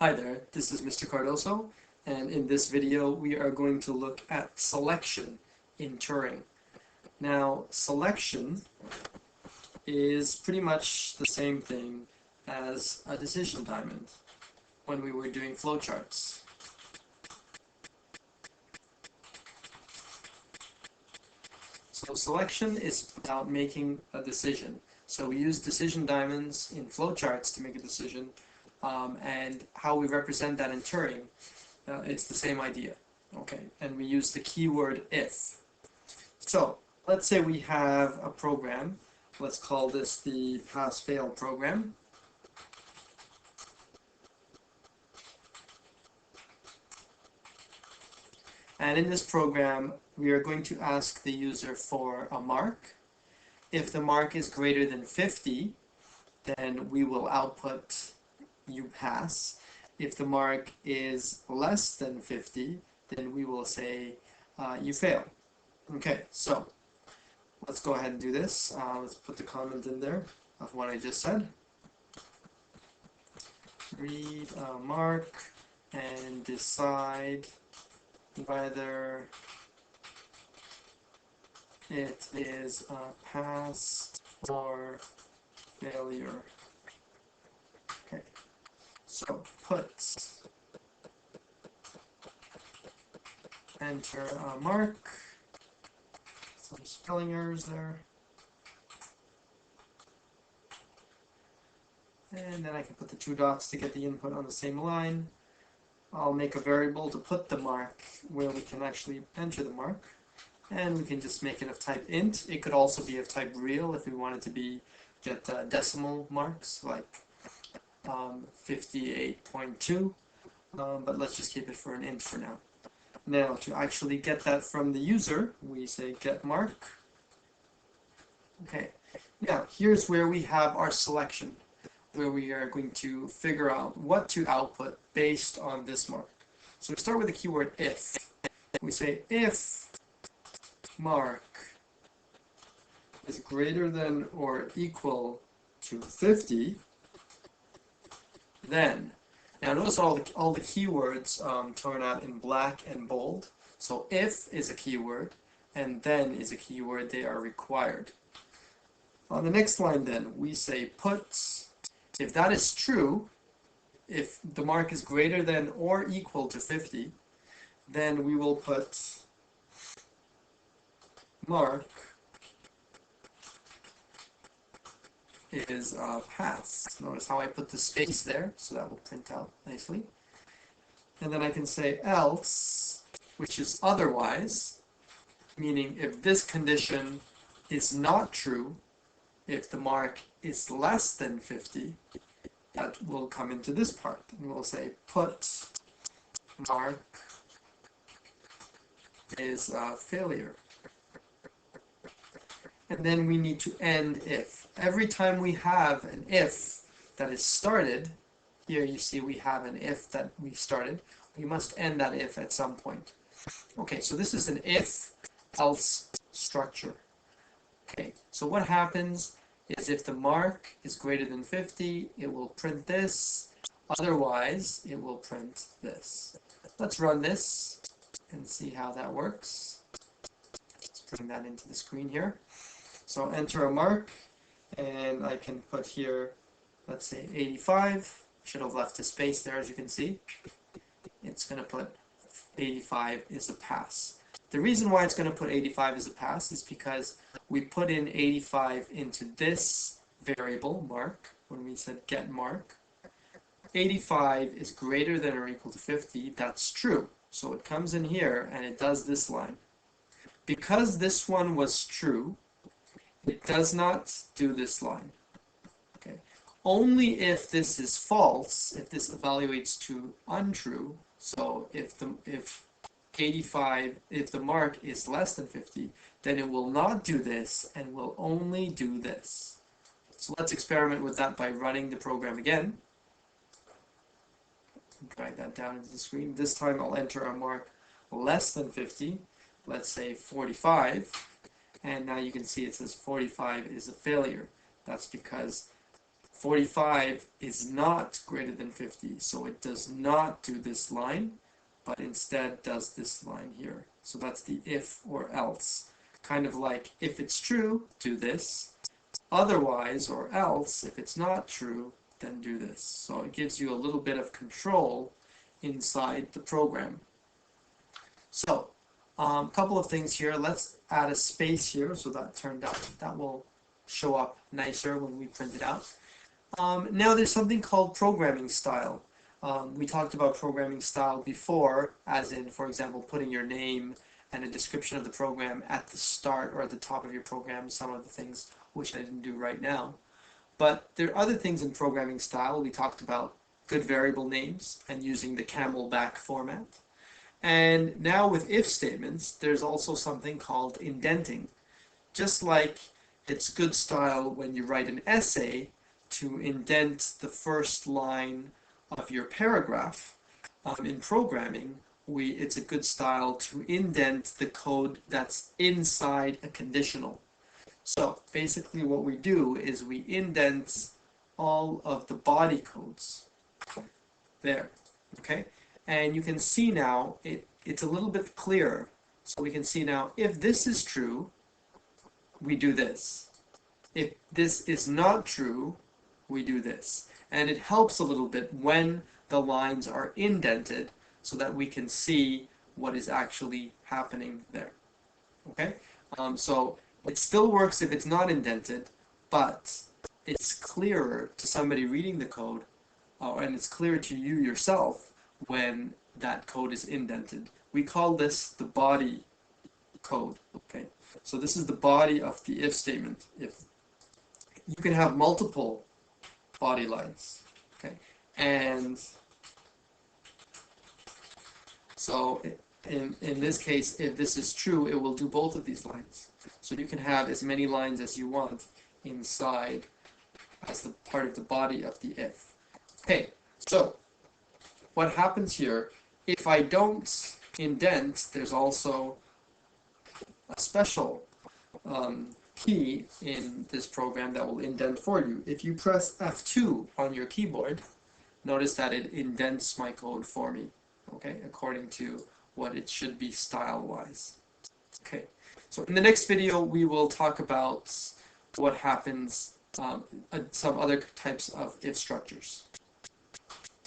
Hi there, this is Mr. Cardoso, and in this video we are going to look at selection in Turing. Now, selection is pretty much the same thing as a decision diamond when we were doing flowcharts. So selection is about making a decision. So we use decision diamonds in flowcharts to make a decision, and how we represent that in Turing, it's the same idea. Okay, and we use the keyword if. So let's say we have a program. Let's call this the pass-fail program. And in this program, we are going to ask the user for a mark. If the mark is greater than 50, then we will output you pass. If the mark is less than 50, then we will say you fail. Okay, so let's go ahead and do this. Let's put the comment in there of what I just said. Read a mark and decide whether it is a pass or failure. Okay, so put, enter a mark, some spelling errors there, and then I can put the two dots to get the input on the same line. I'll make a variable to put the mark where we can actually enter the mark, and we can just make it of type int. It could also be of type real if we wanted to get decimal marks like 58.2, but let's just keep it for an int for now. Now, to actually get that from the user, we say get mark. Okay, now here's where we have our selection, where we are going to figure out what to output based on this mark. So we start with the keyword if. We say if mark is greater than or equal to 50, then. Now notice all the keywords turn out in black and bold. So if is a keyword, and then is a keyword. They are required. On the next line then, we say puts. If that is true, if the mark is greater than or equal to 50, then we will put mark is pass. Notice how I put the space there, so that will print out nicely. And then I can say else, which is otherwise, meaning if this condition is not true, if the mark is less than 50, that will come into this part. And we'll say put mark is a failure. And then we need to end if. Every time we have an if that is started, here you see we have an if that we started, we must end that if at some point. Okay, so this is an if-else structure. Okay, so what happens is if the mark is greater than 50, it will print this, otherwise it will print this. Let's run this and see how that works. Let's bring that into the screen here. So enter a mark, and I can put here, let's say 85. Should have left a space there, as you can see. It's going to put 85 is a pass. The reason why it's going to put 85 as a pass is because we put in 85 into this variable, mark, when we said get mark. 85 is greater than or equal to 50. That's true. So it comes in here, and it does this line. Because this one was true, it does not do this line. Okay. Only if this is false, if this evaluates to untrue, so if the mark is less than 50, then it will not do this and will only do this. So let's experiment with that by running the program again. Drag that down into the screen. This time I'll enter a mark less than 50, let's say 45. And now you can see it says 45 is a failure. That's because 45 is not greater than 50, so it does not do this line, but instead does this line here. So that's the if or else. Kind of like, if it's true, do this. Otherwise, or else, if it's not true, then do this. So it gives you a little bit of control inside the program. So, a couple of things here. Let's add a space here, so that will show up nicer when we print it out. Now there's something called programming style. We talked about programming style before, as in, for example, putting your name and a description of the program at the start or at the top of your program, some of the things which I didn't do right now. But there are other things in programming style. We talked about good variable names and using the camelback format. And now with if statements, there's also something called indenting. Just like it's good style when you write an essay to indent the first line of your paragraph, in programming, it's a good style to indent the code that's inside a conditional. So basically what we do is we indent all of the body codes there, okay? And you can see now it's a little bit clearer. So we can see now, if this is true, we do this. If this is not true, we do this. And it helps a little bit when the lines are indented so that we can see what is actually happening there. Okay? So it still works if it's not indented, but it's clearer to somebody reading the code, and it's clearer to you yourself when that code is indented. We call this the body code. Okay? So this is the body of the if statement. If you can have multiple body lines, okay, and so in this case, if this is true, it will do both of these lines. So you can have as many lines as you want inside as the part of the body of the if. Okay, so what happens here, if I don't indent, there's also a special key in this program that will indent for you. If you press F2 on your keyboard, notice that it indents my code for me, okay, according to what it should be style-wise. Okay, so in the next video we will talk about what happens, some other types of if structures.